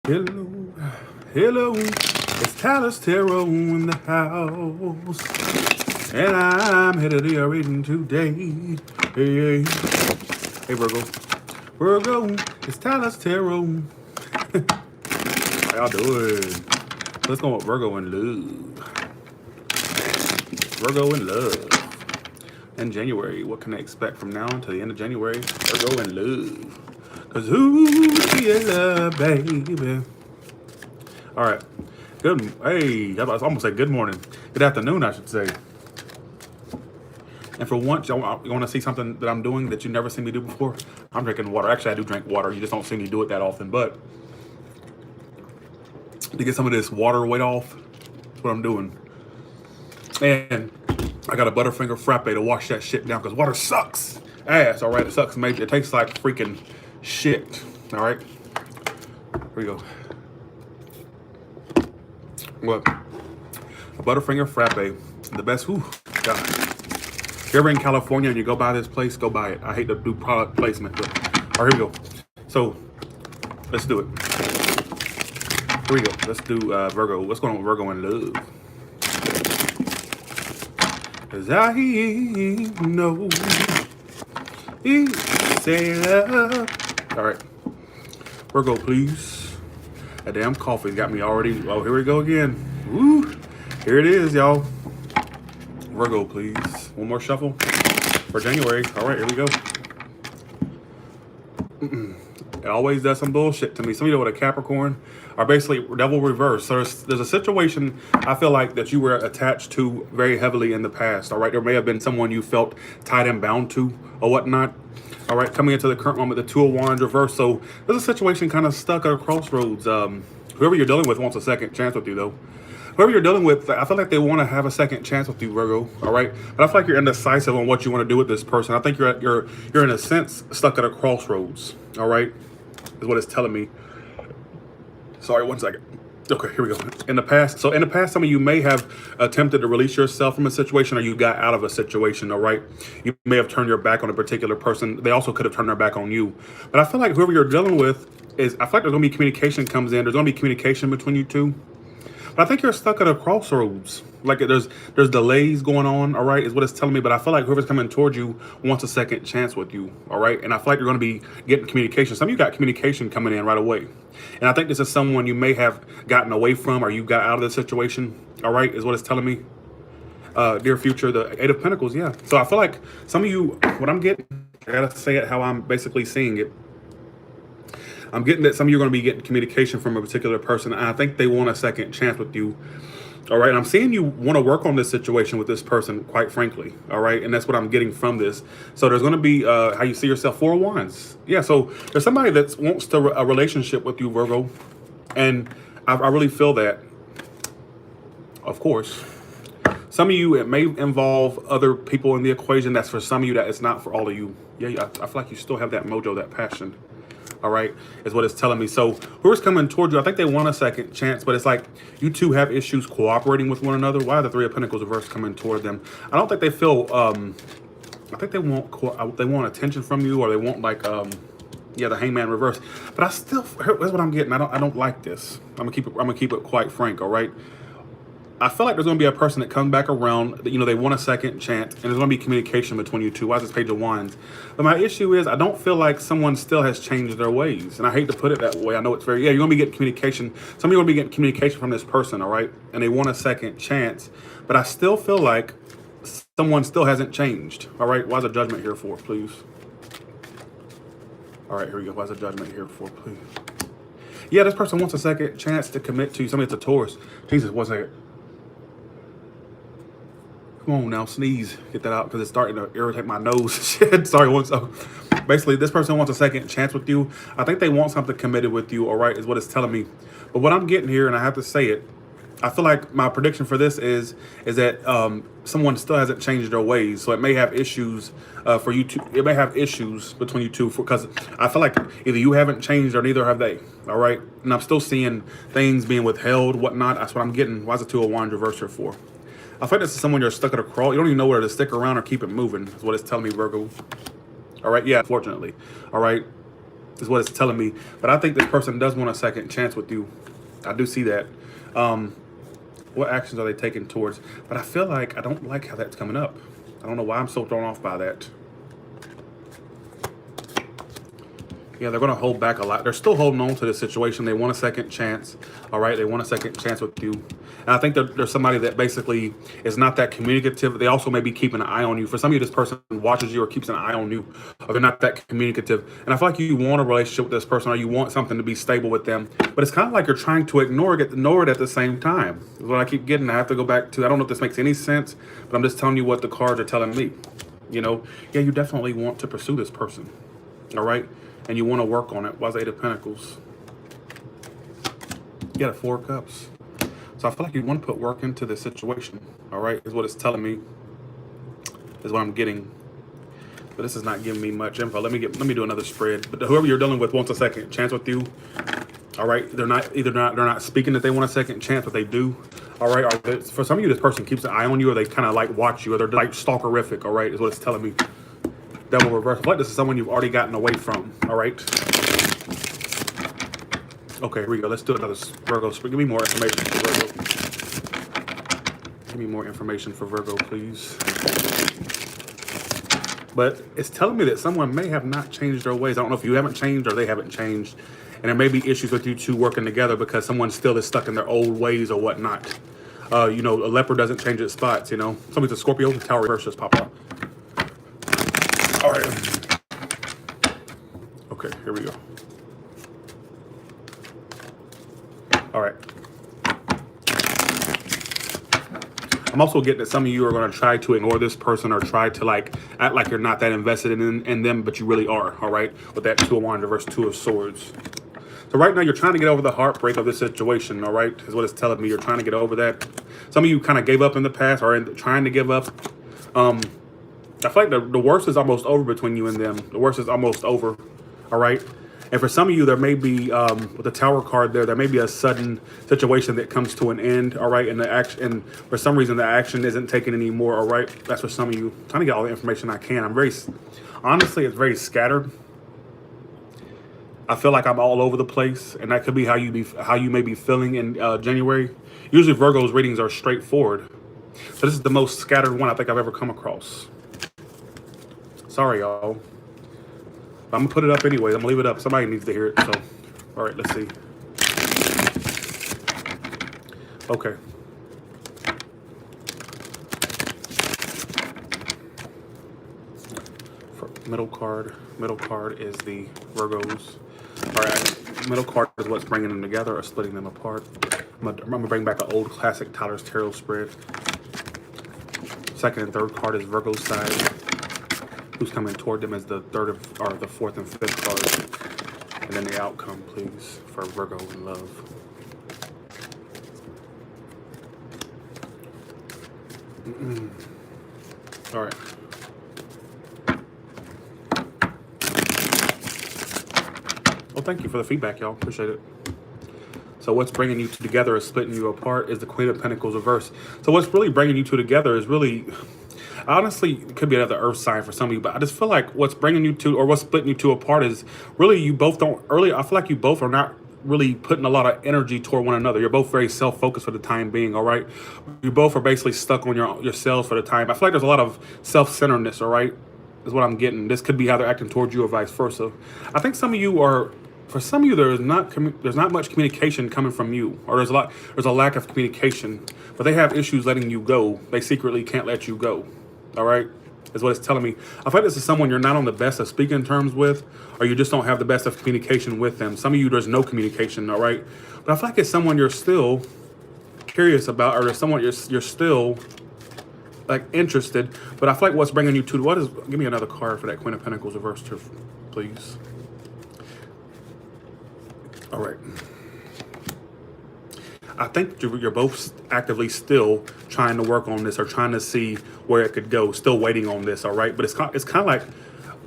Hello, hello, it's Tyler's Tarot in the house, and I'm headed to your reading today. Hey, hey, Virgo, Virgo, it's Tyler's Tarot. How y'all doing? Let's go with Virgo in love. Virgo in love. In January, what can I expect from now until the end of January? Virgo in love. Cause who you love, baby? All right. Good. Hey, I almost say good morning. Good afternoon, I should say. And for once, you want to see something that I'm doing that you never seen me do before? I'm drinking water. Actually, I do drink water. You just don't see me do it that often. But to get some of this water weight off, that's what I'm doing. And I got a Butterfinger frappe to wash that shit down because water sucks ass. All right, it sucks major. It tastes like freaking shit. All right, here we go. What? A Butterfinger frappe, the best. Whew, God. If you're ever in California and you go by this place, go buy it. I hate to do product placement, but all right, here we go. So let's do it. Here we go. Let's do Virgo. What's going on with Virgo in love? Cause I know he say love. All right, Virgo, please. That damn coffee got me already. Oh, here we go again. Woo! Here it is, y'all. Virgo, please. One more shuffle for January. All right, here we go. It always does some bullshit to me. Some of you know what a Capricorn are basically devil reverse. So there's a situation I feel like that you were attached to very heavily in the past. All right, there may have been someone you felt tied and bound to or whatnot. All right, coming into the current moment, the Two of Wands reverse. So there's a situation kind of stuck at a crossroads. Whoever you're dealing with wants a second chance with you, though. Whoever you're dealing with, I feel like they want to have a second chance with you, Virgo. All right, but I feel like you're indecisive on what you want to do with this person. I think you're in a sense stuck at a crossroads. All right, is what it's telling me. Sorry, one second. Okay, here we go. In the past, some of you may have attempted to release yourself from a situation, or you got out of a situation. All right, you may have turned your back on a particular person. They also could have turned their back on you. But I feel like whoever you're dealing with I feel like there's gonna be communication comes in. There's gonna be communication between you two. But I think you're stuck at a crossroads. Like there's delays going on, all right, is what it's telling me. But I feel like whoever's coming towards you wants a second chance with you, all right? And I feel like you're going to be getting communication. Some of you got communication coming in right away. And I think this is someone you may have gotten away from or you got out of the situation, all right, is what it's telling me. Dear future, the Eight of Pentacles, yeah. So I feel like some of you, what I'm getting, I got to say it how I'm basically seeing it. I'm getting that some of you are going to be getting communication from a particular person, and I think they want a second chance with you. All right, and I'm seeing you want to work on this situation with this person, quite frankly. All right, and that's what I'm getting from this. So there's going to be how you see yourself, Four of Wands. Yeah, so there's somebody that wants a relationship with you, Virgo, and I really feel that. Of course, some of you, it may involve other people in the equation. That's for some of you. That it's not for all of you. Yeah, I feel like you still have that mojo, that passion. All right, is what it's telling me. So whoever's coming towards you, I think they want a second chance, but it's like you two have issues cooperating with one another. Why are the Three of Pentacles reverse coming toward them? I don't think they feel, I think they want attention from you, or they want like, yeah, the Hangman reverse. But I still, here's what I'm getting. I don't like this. I'm gonna keep it quite frank. All right. I feel like there's going to be a person that comes back around, you know, they want a second chance, and there's going to be communication between you two. Why is this Page of Wands? But my issue is I don't feel like someone still has changed their ways. And I hate to put it that way. I know it's very, yeah, you're going to be getting communication. Some of you are going to be getting communication from this person, all right? And they want a second chance. But I still feel like someone still hasn't changed, all right? Why is a Judgment here for, please? All right, here we go. Why is a Judgment here for, please? Yeah, this person wants a second chance to commit to you. Somebody that's a Taurus. Jesus, one second. Come on now, sneeze. Get that out because it's starting to irritate my nose. Shit, sorry. So basically, this person wants a second chance with you. I think they want something committed with you, all right, is what it's telling me. But what I'm getting here, and I have to say it, I feel like my prediction for this is that someone still hasn't changed their ways. So it may have issues for you two. It may have issues between you two because I feel like either you haven't changed or neither have they, all right? And I'm still seeing things being withheld, whatnot. That's what I'm getting. Why is the Two of Wands reverse here for? I feel like this is someone you're stuck at a crawl. You don't even know whether to stick around or keep it moving, is what it's telling me, Virgo. All right, yeah, fortunately. All right. is what it's telling me. But I think this person does want a second chance with you. I do see that. What actions are they taking towards? But I feel like I don't like how that's coming up. I don't know why I'm so thrown off by that. Yeah, they're going to hold back a lot. They're still holding on to the situation. They want a second chance. All right, they want a second chance with you. And I think there's somebody that basically is not that communicative. They also may be keeping an eye on you. For some of you, this person watches you or keeps an eye on you, or they're not that communicative. And I feel like you want a relationship with this person, or you want something to be stable with them. But it's kind of like you're trying to ignore it at the same time. Is what I keep getting. I have to go back to, I don't know if this makes any sense, but I'm just telling you what the cards are telling me. You know, yeah, you definitely want to pursue this person. All right. And you want to work on it. Why's Eight of Pentacles? You got a Four of Cups. So I feel like you want to put work into this situation. All right, is what it's telling me. Is what I'm getting. But this is not giving me much info. Let me do another spread. But whoever you're dealing with wants a second chance with you. All right, they're not speaking that they want a second chance, but they do. All right, for some of you, this person keeps an eye on you, or they kind of like watch you, or they're like stalkerific. All right, is what it's telling me. Devil reverse. I feel like this is someone you've already gotten away from. All right. Okay, here we go. Let's do another Virgo. Give me more information for Virgo. Give me more information for Virgo, please. But it's telling me that someone may have not changed their ways. I don't know if you haven't changed or they haven't changed. And there may be issues with you two working together because someone still is stuck in their old ways or whatnot. You know, a leopard doesn't change its spots, you know. Somebody's a Scorpio, the Tower reverse just popped up. All right. Okay, here we go. All right. I'm also getting that some of you are going to try to ignore this person or try to like act like you're not that invested in them, but you really are. All right, with that Two of Wands versus Two of Swords. So right now you're trying to get over the heartbreak of this situation. All right, is what it's telling me. You're trying to get over that. Some of you kind of gave up in the past or trying to give up. I feel like the worst is almost over between you and them. The worst is almost over, all right? And for some of you, there may be, with the Tower card there may be a sudden situation that comes to an end, all right? And the action, and for some reason, the action isn't taken anymore, all right? That's for some of you. I'm trying to get all the information I can. Honestly, it's very scattered. I feel like I'm all over the place, and that could be how you may be feeling in January. Usually, Virgo's readings are straightforward. So this is the most scattered one I think I've ever come across. Sorry, y'all. I'm gonna put it up anyway. I'm gonna leave it up. Somebody needs to hear it. So, all right, let's see. Okay. Middle card is the Virgos. All right, middle card is what's bringing them together or splitting them apart. I'm gonna bring back an old classic Tyler's Tarot spread. Second and third card is Virgo's side. Who's coming toward them as the the fourth and fifth card. And then the outcome, please, for Virgo in love. All right. Well, thank you for the feedback, y'all. Appreciate it. So what's bringing you two together is splitting you apart is the Queen of Pentacles reverse. So what's really bringing you two together is really... Honestly, it could be another earth sign for some of you, but I just feel like what's bringing you two, or what's splitting you two apart is really I feel like you both are not really putting a lot of energy toward one another. You're both very self-focused for the time being, all right? You both are basically stuck on yourselves for the time. I feel like there's a lot of self-centeredness, all right? Is what I'm getting. This could be how they're acting towards you or vice versa. I think some of you are... For some of you, there's not much communication coming from you, or there's a lack of communication, but they have issues letting you go. They secretly can't let you go. All right, is what it's telling me. I feel like this is someone you're not on the best of speaking terms with, or you just don't have the best of communication with them. Some of you, there's no communication. All right, but I feel like it's someone you're still curious about, or there's someone you're still like interested. But I feel like what's bringing you to give me another card for that Queen of Pentacles reverse, please. All right. I think you're both actively still trying to work on this or trying to see where it could go, still waiting on this, all right? But it's kind of like,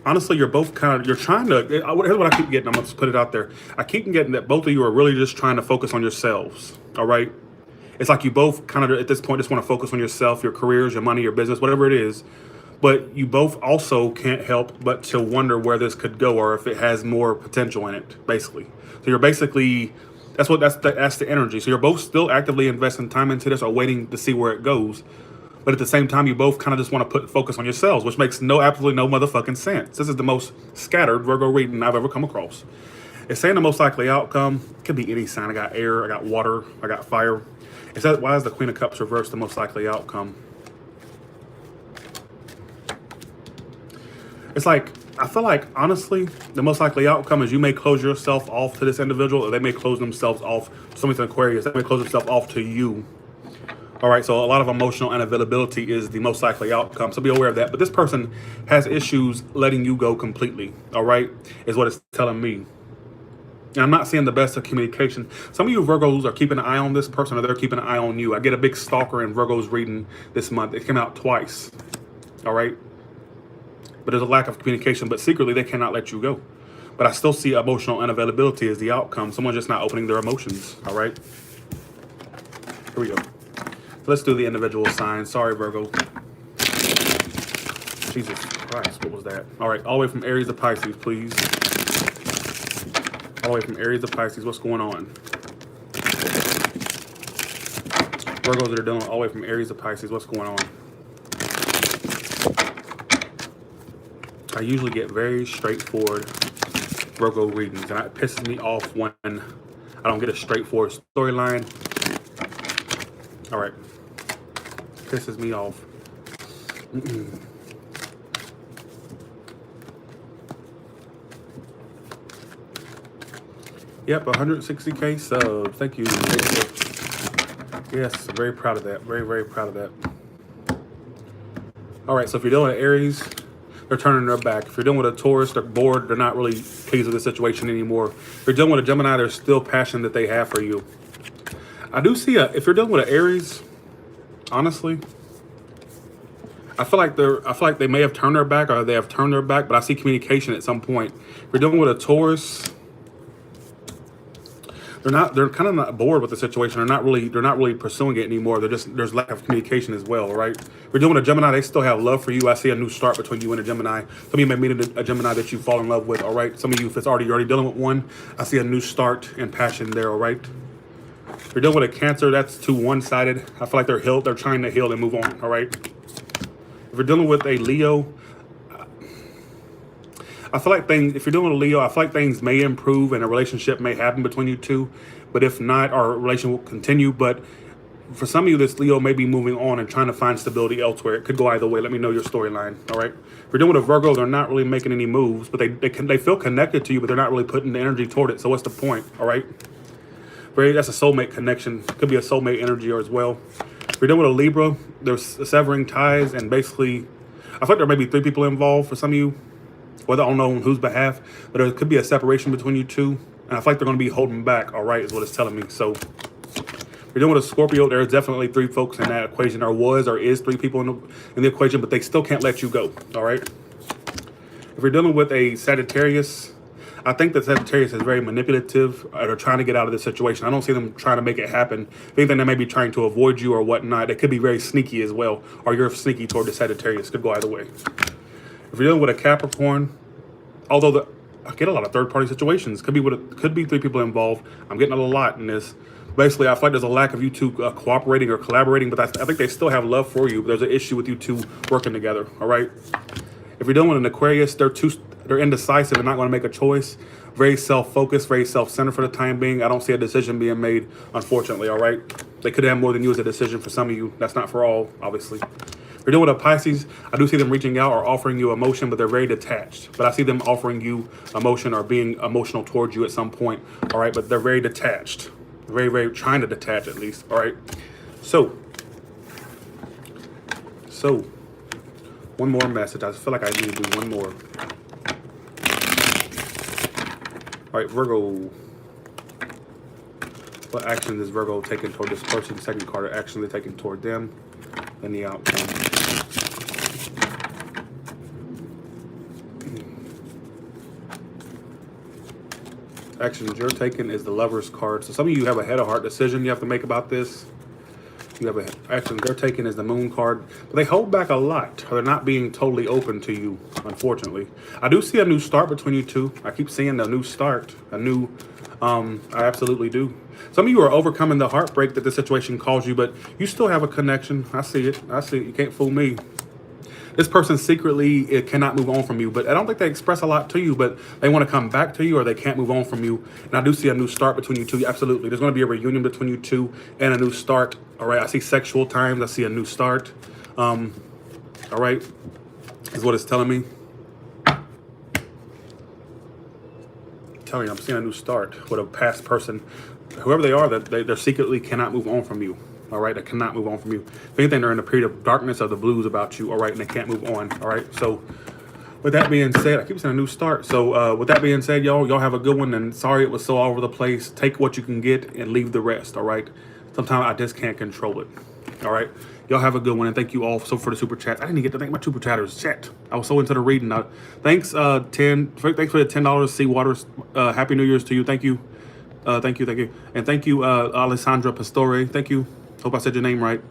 honestly, you're trying to, here's what I keep getting, I'm going to put it out there. I keep getting that both of you are really just trying to focus on yourselves, all right? It's like you both kind of, at this point, just want to focus on yourself, your careers, your money, your business, whatever it is. but you both also can't help but to wonder where this could go or if it has more potential in it, basically. So you're basically, that's the energy. So you're both still actively investing time into this or waiting to see where it goes. But at the same time, you both kind of just want to put focus on yourselves, which makes absolutely no motherfucking sense. This is the most scattered Virgo reading I've ever come across. It's saying the most likely outcome could be any sign. I got air, I got water, I got fire. It says, why is the Queen of Cups reversed the most likely outcome? It's like, I feel like, honestly, the most likely outcome is you may close yourself off to this individual, or they may close themselves off. Somebody's an Aquarius, they may close themselves off to you. All right, so a lot of emotional unavailability is the most likely outcome. So be aware of that. But this person has issues letting you go completely, all right, is what it's telling me. And I'm not seeing the best of communication. Some of you Virgos are keeping an eye on this person, or they're keeping an eye on you. I get a big stalker in Virgos reading this month. It came out twice, all right? But there's a lack of communication, but secretly they cannot let you go. But I still see emotional unavailability as the outcome. Someone's just not opening their emotions, all right? Here we go. Let's do the individual signs. Sorry, Virgo. Jesus Christ, what was that? All right, all the way from Aries to Pisces, please. All the way from Aries to Pisces, what's going on? Virgos that are dealing all the way from Aries to Pisces, what's going on? I usually get very straightforward Virgo readings, and it pisses me off when I don't get a straightforward storyline. All right. Pisses me off. Yep, 160K subs. Thank you. Yes, I'm very proud of that. Very, very proud of that. All right, so if you're dealing with Aries, they're turning their back. If you're dealing with a Taurus, they're bored. They're not really pleased with the situation anymore. If you're dealing with a Gemini, there's still passion that they have for you. I do see if you're dealing with an Aries, honestly, I feel like they may have turned their back, or they have turned their back, but I see communication at some point. If you're dealing with a Taurus, they're kind of not bored with the situation. They're not really pursuing it anymore. There's lack of communication as well, right? If you're dealing with a Gemini, they still have love for you. I see a new start between you and a Gemini. Some of you may meet a Gemini that you fall in love with, all right? Some of you, if you're already dealing with one, I see a new start and passion there, all right? If you're dealing with a Cancer, that's too one-sided. I feel like they're healed. They're trying to heal and move on, all right? If you're dealing with a Leo, I feel like if you're dealing with a Leo, I feel like things may improve and a relationship may happen between you two. But if not, our relation will continue. But for some of you, this Leo may be moving on and trying to find stability elsewhere. It could go either way. Let me know your storyline, all right? If you're dealing with a Virgo, they're not really making any moves, but they feel connected to you, but they're not really putting the energy toward it. So what's the point, all right? That's a soulmate connection. Could be a soulmate energy as well. If you're dealing with a Libra, there's severing ties, and basically, I feel like there may be 3 people involved for some of you, whether I don't know on whose behalf, but there could be a separation between you two, and I feel like they're going to be holding back, all right, is what it's telling me. So if you're dealing with a Scorpio, there's definitely 3 folks in that equation. There was or is 3 people in the equation, but they still can't let you go, all right? If you're dealing with a Sagittarius, I think that Sagittarius is very manipulative. They're trying to get out of this situation. I don't see them trying to make it happen. If anything, they may be trying to avoid you or whatnot. They could be very sneaky as well, or you're sneaky toward the Sagittarius. Could go either way. If you're dealing with a Capricorn, although I get a lot of third-party situations. Could be 3 people involved. I'm getting a lot in this. Basically, I feel like there's a lack of you two cooperating or collaborating, but I think they still have love for you. But there's an issue with you two working together, all right? If you're dealing with an Aquarius, they're indecisive and not going to make a choice. Very self-focused, very self-centered for the time being. I don't see a decision being made, unfortunately, all right? They could have more than you as a decision for some of you. That's not for all, obviously. If you're dealing with a Pisces, I do see them reaching out or offering you emotion, but they're very detached. But I see them offering you emotion or being emotional towards you at some point, all right? But they're very detached. Very, very trying to detach at least, all right? So, one more message. I feel like I need to do one more. All right, Virgo. What action is Virgo taking toward this person? Second card, action they're taking toward them, and the outcome. Actions you're taking is the Lover's card. So some of you have a head of heart decision you have to make about this. You have a action they're taking is the moon card, but they hold back a lot. Or they're not being totally open to you, unfortunately. I do see a new start between you two. I keep seeing a new start, a new, I absolutely do. Some of you are overcoming the heartbreak that the situation caused you, but you still have a connection. I see it. I see it. You can't fool me. This person secretly it cannot move on from you, but I don't think they express a lot to you, but they want to come back to you or they can't move on from you. And I do see a new start between you two. Absolutely. There's going to be a reunion between you two and a new start. All right. I see sexual times. I see a new start. All right. Is what it's telling me. I'm seeing a new start with a past person. Whoever they are, that they secretly cannot move on from you. All right, they cannot move on from you. If anything, they're in a period of darkness or the blues about you. All right, and they can't move on. All right, so with that being said, I keep saying a new start. So with that being said, y'all have a good one. And sorry it was so all over the place. Take what you can get and leave the rest. All right. Sometimes I just can't control it. All right. Y'all have a good one. And thank you all so for the super chat. I didn't even get to thank my super chatters. Chat. I was so into the reading. Thanks, thanks for the $10. Sea Waters. Happy New Year's to you. Thank you. Thank you. And thank you, Alessandra Pastore. Thank you. Hope I said your name right.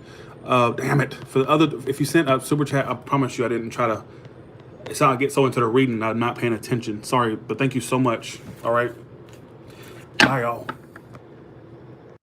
Damn it. For the other, if you sent a super chat, I promise you I didn't try to. It's how I get so into the reading, I'm not paying attention. Sorry, but thank you so much. All right. Bye, y'all.